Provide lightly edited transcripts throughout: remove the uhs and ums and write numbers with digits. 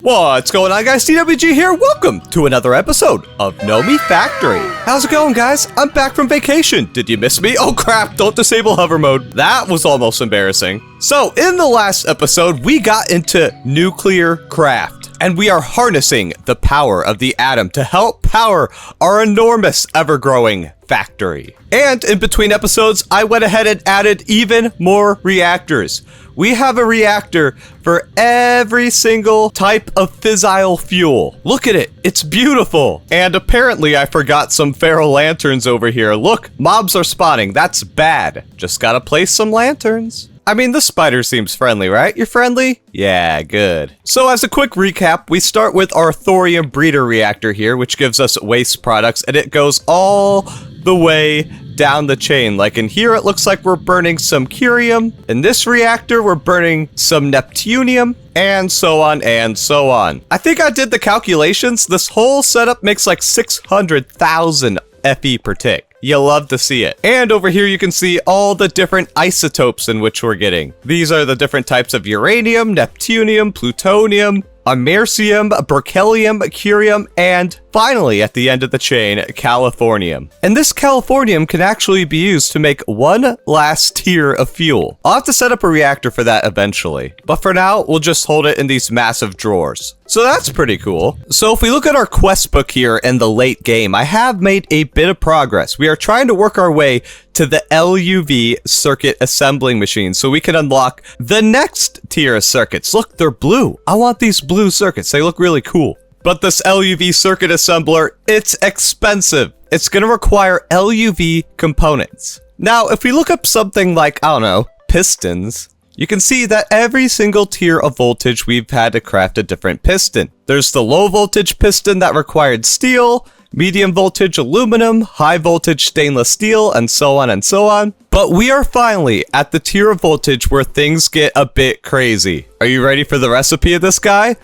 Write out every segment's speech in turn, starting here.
What's going on, guys? TWG here. Welcome to another episode of Nomifactory. How's it going, guys? I'm back from vacation. Did you miss me? Oh crap, don't disable hover mode. That was almost embarrassing. So, in the last episode, we got into nuclear craft, and we are harnessing the power of the atom to help power our enormous, ever-growing factory. And in between episodes, I went ahead and added even more reactors. We have a reactor for every single type of fissile fuel. Look at it, it's beautiful. And apparently I forgot some ferro lanterns over here. Look, mobs are spawning, that's bad. Just gotta place some lanterns. I mean, the spider seems friendly, right? You're friendly? Yeah, good. So as a quick recap, we start with our thorium breeder reactor here, which gives us waste products, and it goes all the way down the chain. Like in here, it looks like we're burning some curium. In this reactor, we're burning some neptunium, and so on and so on. I think I did the calculations. This whole setup makes like 600,000 FE per tick. You'll love to see it. And over here you can see all the different isotopes in which we're getting. These are the different types of uranium, neptunium, plutonium, americium, berkelium, curium, and finally, at the end of the chain, californium. And this californium can actually be used to make one last tier of fuel. I'll have to set up a reactor for that eventually. But for now, we'll just hold it in these massive drawers. So that's pretty cool. So if we look at our quest book here in the late game, I have made a bit of progress. We are trying to work our way to the LUV circuit assembling machine so we can unlock the next tier of circuits. Look, they're blue. I want these blue circuits. They look really cool. But this LUV circuit assembler, it's expensive. It's going to require LUV components. Now, if we look up something like, I don't know, pistons, you can see that every single tier of voltage we've had to craft a different piston. There's the low voltage piston that required steel, medium voltage aluminum, high voltage stainless steel, and so on and so on. But we are finally at the tier of voltage where things get a bit crazy. Are you ready for the recipe of this guy?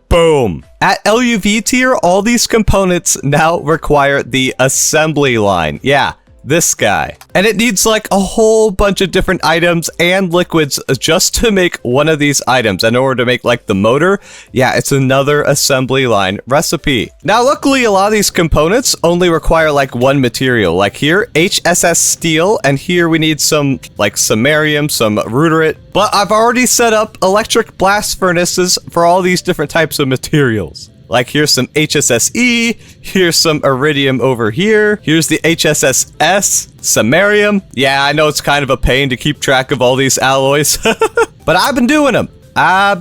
Boom! At LUV tier, all these components now require the assembly line. Yeah, this guy. And it needs like a whole bunch of different items and liquids just to make one of these items. In order to make like the motor, yeah, it's another assembly line recipe. Now, luckily, a lot of these components only require like one material. Like here, HSS steel, and here we need some like samarium, some rudderite. But I've already set up electric blast furnaces for all these different types of materials. Like here's some HSSE, here's some iridium over here, here's the HSSS, samarium. Yeah, I know it's kind of a pain to keep track of all these alloys, but I've been doing them. I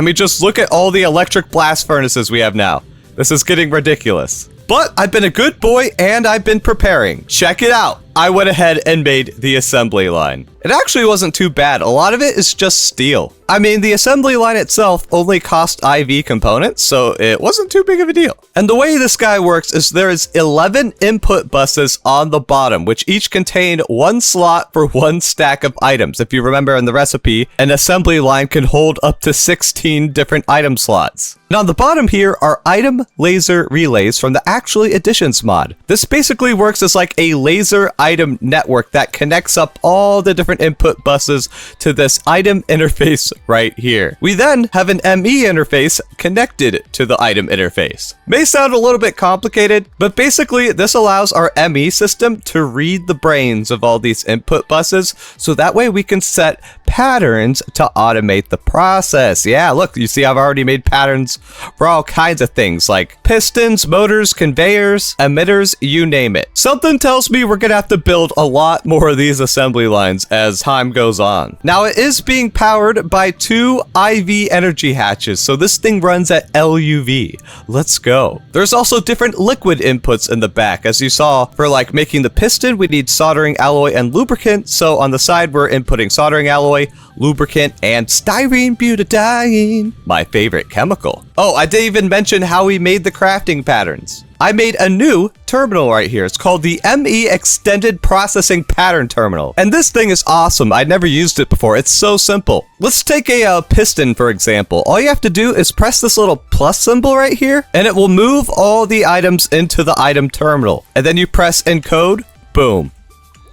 mean, just look at all the electric blast furnaces we have now. This is getting ridiculous. But I've been a good boy and I've been preparing. Check it out. I went ahead and made the assembly line. It actually wasn't too bad. A lot of it is just steel. I mean, the assembly line itself only cost IV components, so it wasn't too big of a deal. And the way this guy works is there is 11 input buses on the bottom, which each contain one slot for one stack of items. If you remember in the recipe, an assembly line can hold up to 16 different item slots. And on the bottom here are item laser relays from the Actually Editions mod. This basically works as like a laser item network that connects up all the different input buses to this item interface right here. We then have an ME interface connected to the item interface. May sound a little bit complicated, but basically this allows our ME system to read the brains of all these input buses, so that way we can set patterns to automate the process. Yeah, look, you see I've already made patterns for all kinds of things like pistons, motors, conveyors, emitters, you name it. Something tells me we're gonna have to build a lot more of these assembly lines as time goes on. Now, it is being powered by 2 IV energy hatches, so this thing runs at LUV. Let's go. There's also different liquid inputs in the back. As you saw, for like making the piston, we need soldering alloy and lubricant, so on the side we're inputting soldering alloy, lubricant, and styrene butadiene, my favorite chemical. Oh, I didn't even mention how we made the crafting patterns. I made a new terminal right here. It's called the ME Extended Processing Pattern Terminal. And this thing is awesome. I'd never used it before. It's so simple. Let's take a piston, for example. All you have to do is press this little plus symbol right here, and it will move all the items into the item terminal. And then you press encode, boom.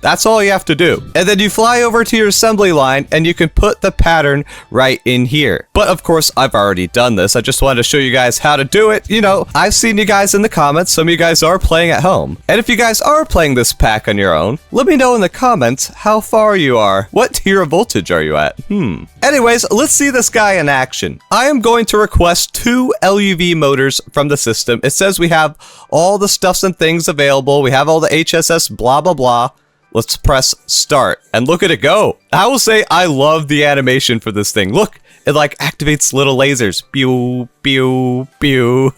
That's all you have to do. And then you fly over to your assembly line and you can put the pattern right in here. But of course, I've already done this. I just wanted to show you guys how to do it. You know, I've seen you guys in the comments. Some of you guys are playing at home. And if you guys are playing this pack on your own, let me know in the comments how far you are. What tier of voltage are you at? Anyways, let's see this guy in action. I am going to request 2 LUV motors from the system. It says we have all the stuffs and things available. We have all the HSS blah blah blah. Let's press start and look at it go. I will say I love the animation for this thing. Look, it like activates little lasers. Pew, pew, pew.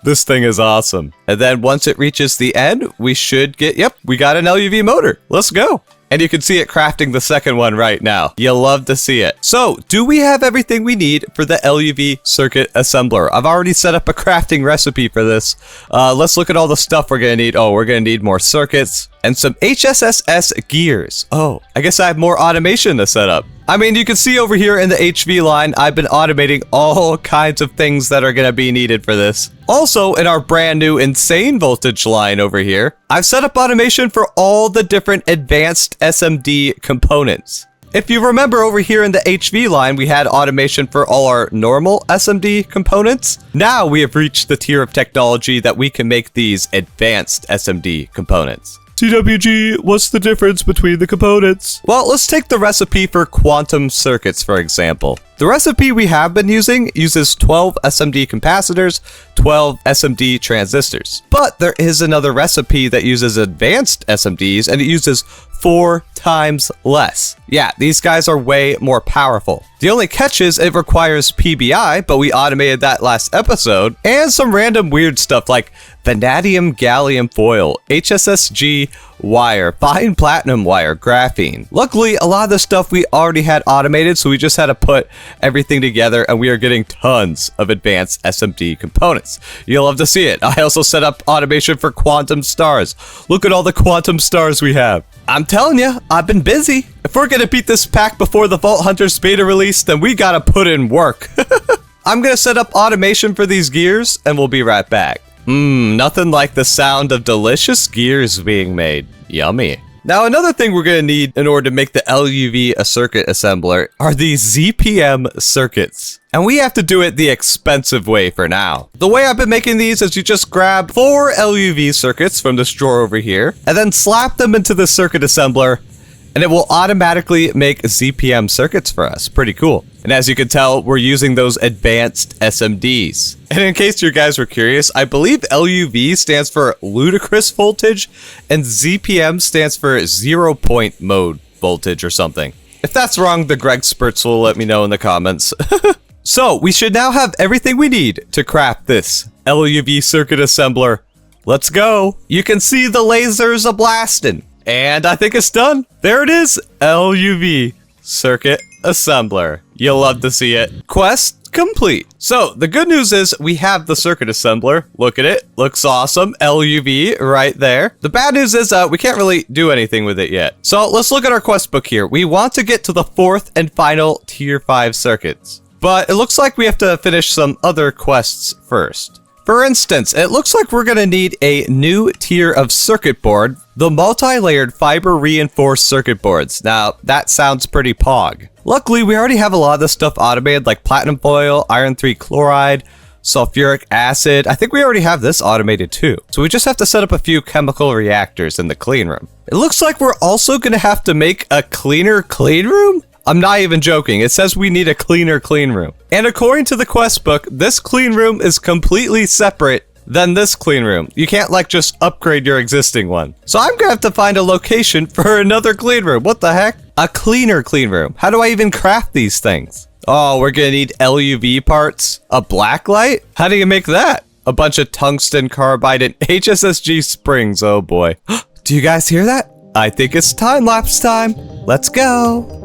This thing is awesome. And then once it reaches the end, we should get, yep, we got an LUV motor. Let's go. And you can see it crafting the second one right now. You'll love to see it. So, do we have everything we need for the LUV circuit assembler? I've already set up a crafting recipe for this. Let's look at all the stuff we're gonna need. Oh, we're gonna need more circuits and some HSSS gears. Oh, I guess I have more automation to set up. I mean, you can see over here in the HV line, I've been automating all kinds of things that are gonna be needed for this. Also, in our brand new insane voltage line over here, I've set up automation for all the different advanced SMD components. If you remember over here in the HV line, we had automation for all our normal SMD components. Now we have reached the tier of technology that we can make these advanced SMD components. TWG, what's the difference between the components? Well, let's take the recipe for quantum circuits, for example. The recipe we have been using uses 12 SMD capacitors, 12 SMD transistors. But there is another recipe that uses advanced SMDs, and it uses 4 times less. Yeah, these guys are way more powerful. The only catch is it requires PBI, but we automated that last episode, and some random weird stuff like vanadium gallium foil, HSSG wire, fine platinum wire, graphene. Luckily, a lot of the stuff we already had automated, so we just had to put everything together, and we are getting tons of advanced SMD components. You'll love to see it. I also set up automation for quantum stars. Look at all the quantum stars we have. I'm telling you, I've been busy. If we're gonna beat this pack before the Vault Hunters beta release, then we gotta put in work. I'm gonna set up automation for these gears, and we'll be right back. Nothing like the sound of delicious gears being made. Yummy. Now, another thing we're gonna need in order to make the LUV a circuit assembler are these ZPM circuits. And we have to do it the expensive way for now. The way I've been making these is you just grab 4 LUV circuits from this drawer over here, and then slap them into the circuit assembler, and it will automatically make ZPM circuits for us. Pretty cool. And as you can tell, we're using those advanced SMDs. And in case you guys were curious, I believe LUV stands for ludicrous voltage, and ZPM stands for 0-point mode voltage or something. If that's wrong, the Gregtexperts will let me know in the comments. So, we should now have everything we need to craft this LUV circuit assembler. Let's go. You can see the lasers a-blasting. And I think it's done. There it is, LUV circuit assembler. You'll love to see it. Quest complete. So the good news is we have the circuit assembler. Look at it. Looks awesome. LUV right there. The bad news is we can't really do anything with it yet. So let's look at our quest book here. We want to get to the 4th and final tier 5 circuits. But it looks like we have to finish some other quests first. For instance, it looks like we're going to need a new tier of circuit board, the multi-layered fiber reinforced circuit boards. Now, that sounds pretty pog. Luckily, we already have a lot of this stuff automated, like platinum foil, iron 3 chloride, sulfuric acid. I think we already have this automated too. So we just have to set up a few chemical reactors in the clean room. It looks like we're also going to have to make a cleaner clean room? I'm not even joking. It says we need a cleaner clean room. And according to the quest book, this clean room is completely separate than this clean room. You can't like just upgrade your existing one. So I'm gonna have to find a location for another clean room. What the heck? A cleaner clean room. How do I even craft these things? Oh, we're gonna need LUV parts. A black light? How do you make that? A bunch of tungsten carbide and HSSG springs. Oh boy. Do you guys hear that? I think it's time-lapse time. Let's go.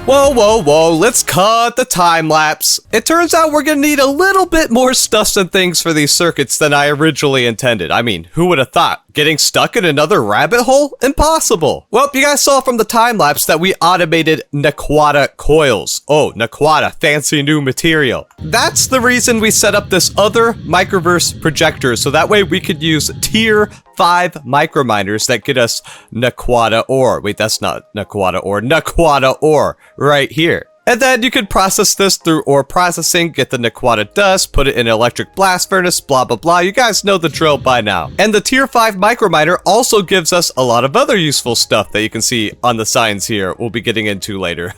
Whoa, let's cut the time lapse. It turns out we're gonna need a little bit more stuff and things for these circuits than I originally intended. I mean, who would have thought? Getting stuck in another rabbit hole? Impossible. Well, you guys saw from the time lapse that we automated Naquata coils. Oh, Naquata, fancy new material. That's the reason we set up this other microverse projector, so that way we could use tier 5 microminers that get us Naquata ore. Wait, that's not Naquata ore. Naquata ore right here. And then you can process this through ore processing, get the Naquata dust, put it in an electric blast furnace, blah, blah, blah. You guys know the drill by now. And the tier 5 microminer also gives us a lot of other useful stuff that you can see on the signs here we'll be getting into later.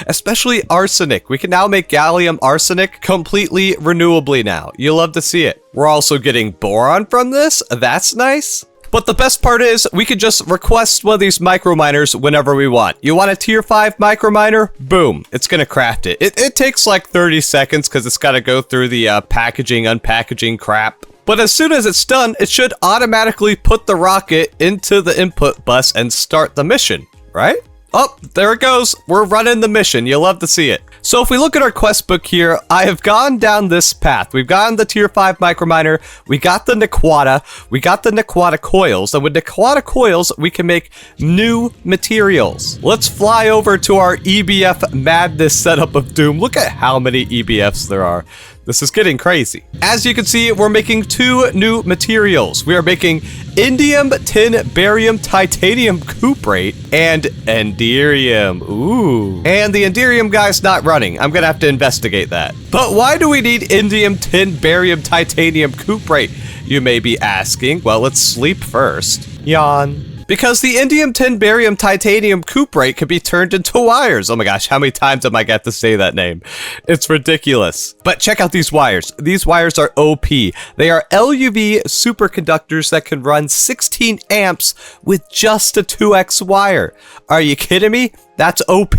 Especially arsenic. We can now make gallium arsenic completely renewably now. You'll love to see it. We're also getting boron from this. That's nice. But the best part is, we could just request one of these microminers whenever we want. You want a tier 5 microminer? Boom. It's gonna craft it. It takes like 30 seconds because it's gotta go through the packaging, unpackaging crap. But as soon as it's done, it should automatically put the rocket into the input bus and start the mission, right? Oh, there it goes. We're running the mission. You'll love to see it. So if we look at our quest book here, I have gone down this path. We've gotten the tier 5 microminer, we got the Naquata, we got the Naquata coils, and with Naquata coils, we can make new materials. Let's fly over to our EBF madness setup of doom. Look at how many EBFs there are. This is getting crazy. As you can see, we're making 2 new materials. We are making indium, tin, barium, titanium cuprate, and Endurium. Ooh. And the Endurium guy's not running. I'm gonna have to investigate that. But why do we need indium, tin, barium, titanium cuprate? You may be asking. Well, let's sleep first. Yawn. Because the indium, tin, barium, titanium cuprate can be turned into wires. Oh my gosh, how many times am I got to say that name? It's ridiculous. But check out these wires. These wires are OP. They are LUV superconductors that can run 16 amps with just a 2x wire. Are you kidding me? That's OP.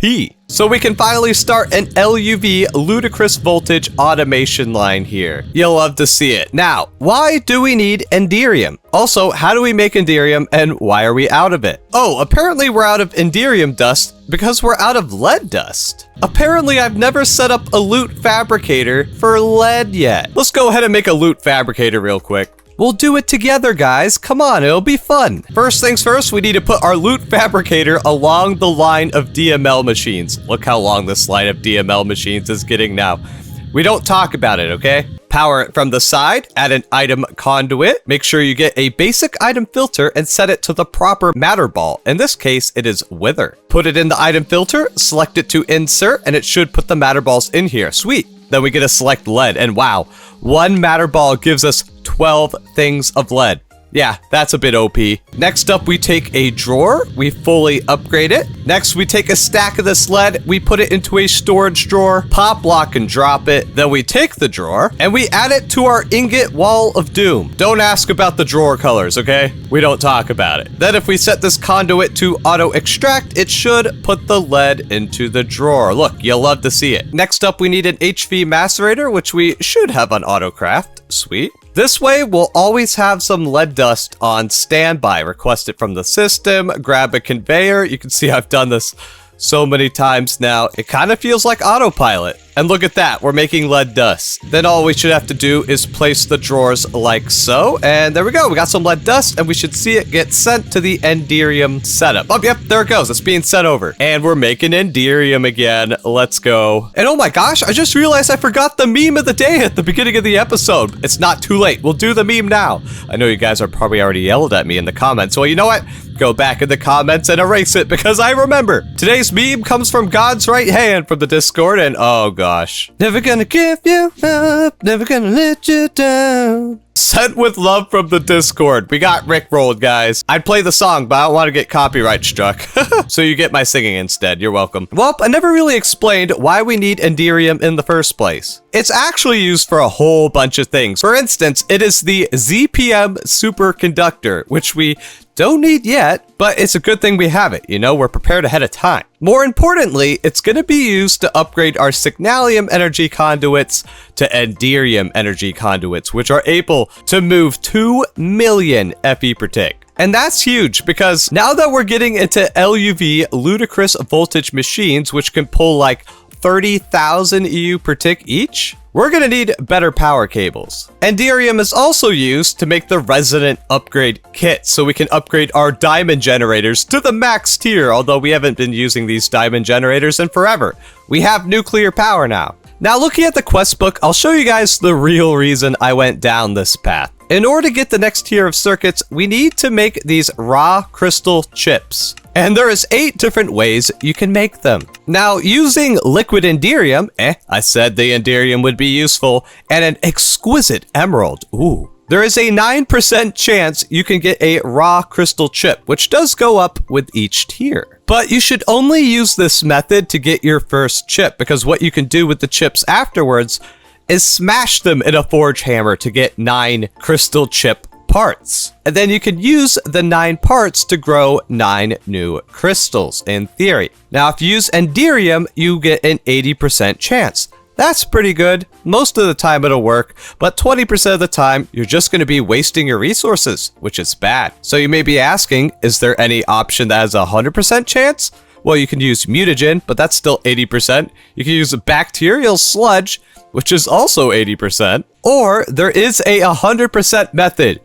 So we can finally start an LUV ludicrous voltage automation line here. You'll love to see it. Now, why do we need Endurium? Also, how do we make Endurium and why are we out of it? Oh, apparently we're out of Endurium dust because we're out of lead dust. Apparently I've never set up a loot fabricator for lead yet. Let's go ahead and make a loot fabricator real quick. We'll do it together, guys. Come on, it'll be fun. First things first, we need to put our loot fabricator along the line of DML machines. Look how long this line of DML machines is getting now. We don't talk about it, okay? Power it from the side, add an item conduit, make sure you get a basic item filter and set it to the proper matter ball. In this case, it is wither. Put it in the item filter, select it to insert, and it should put the matter balls in here. Sweet. Then we get to select lead, and wow, 1 matter ball gives us 12 things of lead. Yeah, that's a bit OP. Next up, we take a drawer. We fully upgrade it. Next, we take a stack of this lead. We put it into a storage drawer, pop, lock, and drop it. Then we take the drawer and we add it to our ingot wall of doom. Don't ask about the drawer colors, okay? We don't talk about it. Then if we set this conduit to auto extract, it should put the lead into the drawer. Look, you'll love to see it. Next up, we need an HV macerator, which we should have on autocraft. Sweet. This way, we'll always have some lead dust on standby. Request it from the system, grab a conveyor. You can see I've done this so many times now. It kind of feels like autopilot. And look at that, we're making lead dust. Then all we should have to do is place the drawers like so. And there we go, we got some lead dust and we should see it get sent to the Endurium setup. Oh, yep, there it goes, it's being sent over. And we're making Endurium again, let's go. And oh my gosh, I just realized I forgot the meme of the day at the beginning of the episode. It's not too late, we'll do the meme now. I know you guys are probably already yelled at me in the comments. Well, you know what? Go back in the comments and erase it because I remember. Today's meme comes from God's right hand from the Discord and oh gosh. Never gonna give you up, never gonna let you down. Sent with love from the Discord. We got rickrolled, guys. I'd play the song, but I don't want to get copyright struck. So you get my singing instead. You're welcome. Well, I never really explained why we need Endurium in the first place. It's actually used for a whole bunch of things. For instance, it is the ZPM superconductor, which we don't need yet, but it's a good thing we have it. You know, we're prepared ahead of time. More importantly, it's going to be used to upgrade our Signalium energy conduits to Endurium energy conduits, which are able to move 2 million FE per tick. And that's huge because now that we're getting into LUV ludicrous voltage machines, which can pull like 30,000 EU per tick each, we're gonna need better power cables. Endurium is also used to make the Resident upgrade kit, so we can upgrade our diamond generators to the max tier, although we haven't been using these diamond generators in forever. We have nuclear power now. Now looking at the quest book, I'll show you guys the real reason I went down this path. In order to get the next tier of circuits, we need to make these raw crystal chips. And there is 8 different ways you can make them. Now, using liquid Endurium, I said the Endurium would be useful, and an exquisite emerald, there is a 9% chance you can get a raw crystal chip, which does go up with each tier. But you should only use this method to get your first chip, because what you can do with the chips afterwards is smash them in a forge hammer to get 9 crystal chip parts. And then you can use the 9 parts to grow 9 new crystals, in theory. Now, if you use Endurium, you get an 80% chance. That's pretty good. Most of the time it'll work, but 20% of the time, you're just going to be wasting your resources, which is bad. So you may be asking, is there any option that has a 100% chance? Well, you can use mutagen, but that's still 80%. You can use bacterial sludge, which is also 80%. Or there is a 100% method,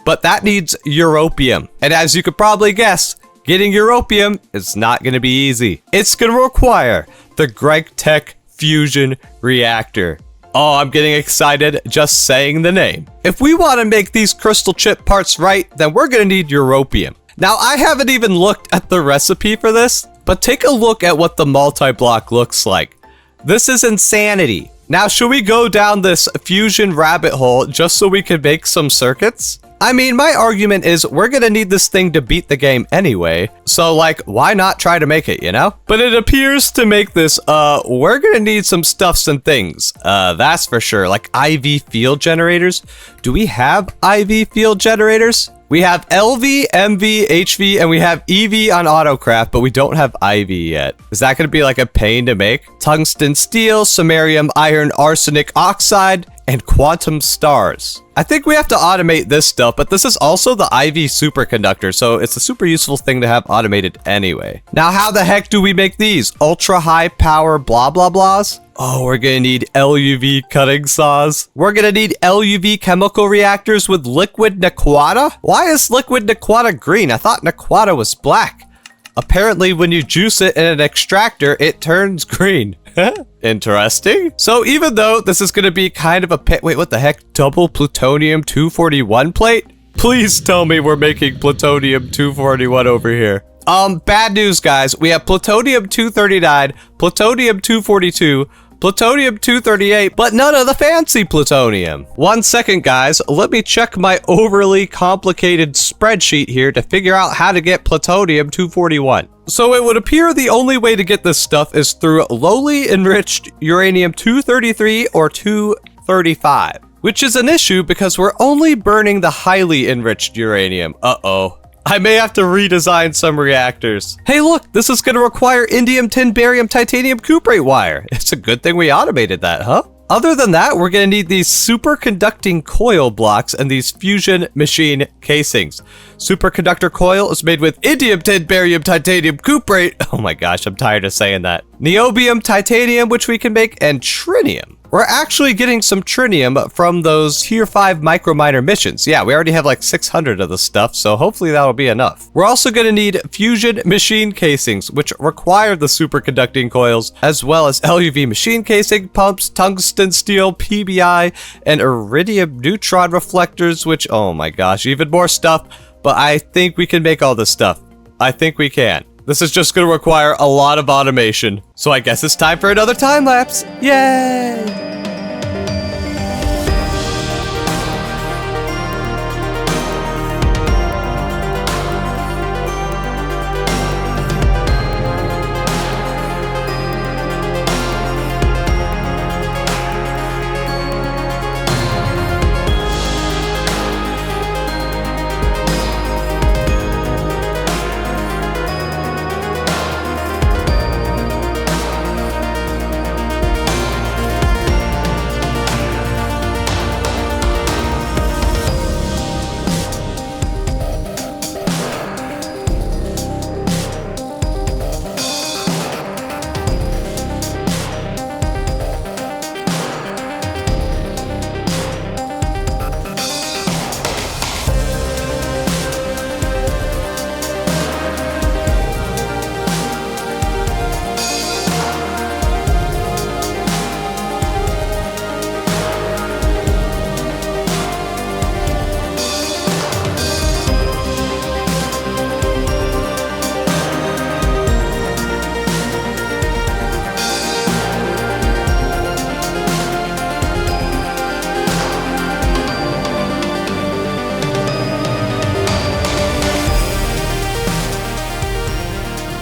but that needs europium. And as you could probably guess, getting europium is not going to be easy. It's going to require the Gregtech Fusion Reactor. Oh, I'm getting excited just saying the name. If we want to make these crystal chip parts right, then we're going to need europium. Now, I haven't even looked at the recipe for this, but take a look at what the multi-block looks like. This is insanity. Now, should we go down this fusion rabbit hole just so we can make some circuits? I mean, my argument is we're gonna need this thing to beat the game anyway, so like, why not try to make it, you know? But it appears to make this, we're gonna need some stuffs and things, that's for sure, like IV field generators. Do we have IV field generators? We have LV, MV, HV, and we have EV on Autocraft, but we don't have IV yet. Is that going to be like a pain to make? Tungsten steel, samarium, iron, arsenic oxide, and quantum stars. I think we have to automate this stuff, but this is also the IV superconductor, so it's a super useful thing to have automated anyway. Now, how the heck do we make these? Ultra high power blah blah blahs? Oh, we're gonna need LUV cutting saws. We're gonna need LUV chemical reactors with liquid Naquata? Why is liquid Naquata green? I thought Naquata was black. Apparently, when you juice it in an extractor, it turns green. Interesting. So even though this is gonna be kind of a wait, what the heck? Double plutonium 241 plate? Please tell me we're making plutonium 241 over here. Bad news, guys. We have plutonium 239, plutonium 242, plutonium 238, but none of the fancy plutonium. 1 second, guys. Let me check my overly complicated spreadsheet here to figure out how to get plutonium 241. So it would appear the only way to get this stuff is through lowly enriched uranium 233 or 235, which is an issue because we're only burning the highly enriched uranium. Uh-oh. I may have to redesign some reactors. Hey, look, this is going to require indium, tin, barium, titanium, cuprate wire. It's a good thing we automated that, huh? Other than that, we're going to need these superconducting coil blocks and these fusion machine casings. Superconductor coil is made with indium, tin, barium, titanium, cuprate. Oh my gosh, I'm tired of saying that. Niobium, titanium, which we can make, and trinium. We're actually getting some trinium from those Tier 5 Microminer missions. Yeah, we already have like 600 of the stuff, so hopefully that'll be enough. We're also going to need fusion machine casings, which require the superconducting coils, as well as LUV machine casing, pumps, tungsten steel, PBI, and iridium neutron reflectors, which, oh my gosh, even more stuff. But I think we can make all this stuff. I think we can. This is just going to require a lot of automation. So I guess it's time for another time lapse. Yay!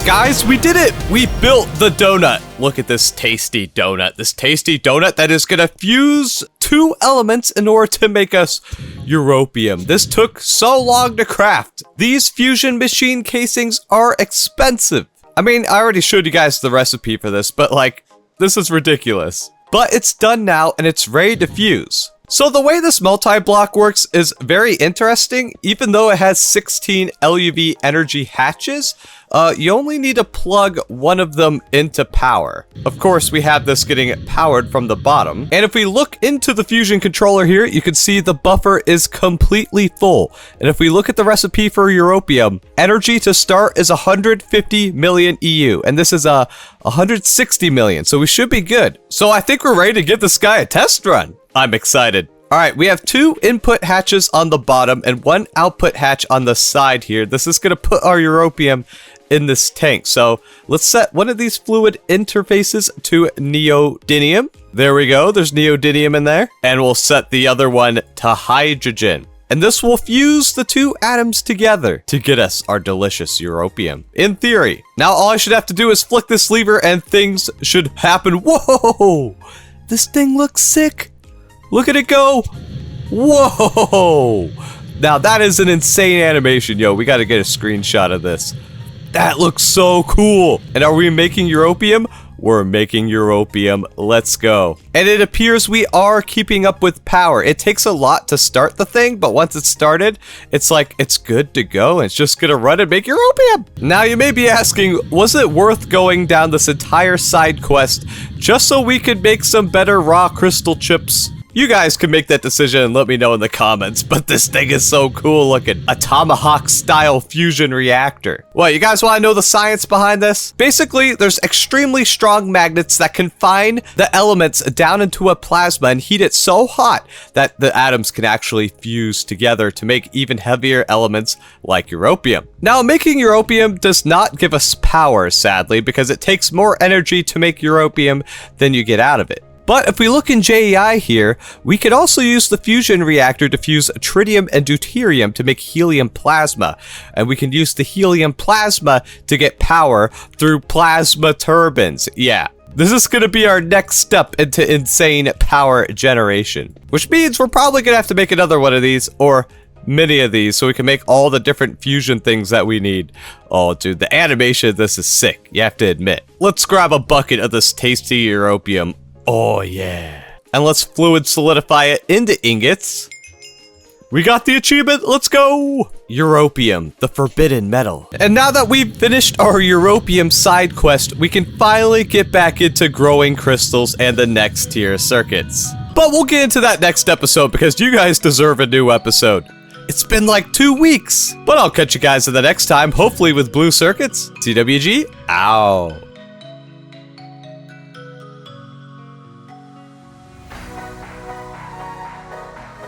Guys, we did it! We built the donut. Look at this tasty donut. This tasty donut that is gonna fuse 2 elements in order to make us europium. This took so long to craft. These fusion machine casings are expensive. I mean, I already showed you guys the recipe for this, but like, this is ridiculous. But it's done now and it's ready to fuse. So the way this multi-block works is very interesting. Even though it has 16 LUV energy hatches, you only need to plug one of them into power. Of course, we have this getting powered from the bottom. And if we look into the fusion controller here, you can see the buffer is completely full. And if we look at the recipe for europium, energy to start is 150 million EU. And this is 160 million, so we should be good. So I think we're ready to give this guy a test run. I'm excited. All right, we have 2 input hatches on the bottom and 1 output hatch on the side here. This is going to put our europium in this tank. So let's set one of these fluid interfaces to neodymium. There we go. There's neodymium in there. And we'll set the other one to hydrogen. And this will fuse the 2 atoms together to get us our delicious europium, in theory. Now all I should have to do is flick this lever and things should happen. Whoa! This thing looks sick. Look at it go. Whoa! Now that is an insane animation, yo. We gotta get a screenshot of this. That looks so cool. And are we making europium? We're making europium. Let's go. And it appears we are keeping up with power. It takes a lot to start the thing, but once it's started, it's like, it's good to go. And it's just gonna run and make europium. Now you may be asking, was it worth going down this entire side quest just so we could make some better raw crystal chips? You guys can make that decision and let me know in the comments, but this thing is so cool looking. A tomahawk-style fusion reactor. What, you guys want to know the science behind this? Basically, there's extremely strong magnets that confine the elements down into a plasma and heat it so hot that the atoms can actually fuse together to make even heavier elements like europium. Now, making europium does not give us power, sadly, because it takes more energy to make europium than you get out of it. But if we look in JEI here, we could also use the fusion reactor to fuse tritium and deuterium to make helium plasma. And we can use the helium plasma to get power through plasma turbines. Yeah, this is going to be our next step into insane power generation. Which means we're probably going to have to make another one of these, or many of these, so we can make all the different fusion things that we need. Oh, dude, the animation of this is sick, you have to admit. Let's grab a bucket of this tasty europium. Oh yeah. And let's fluid solidify it into ingots. We got the achievement, let's go! Europium, the forbidden metal. And now that we've finished our europium side quest, we can finally get back into growing crystals and the next tier circuits. But we'll get into that next episode because you guys deserve a new episode. It's been like 2 weeks, but I'll catch you guys in the next time, hopefully with blue circuits. TWG, ow.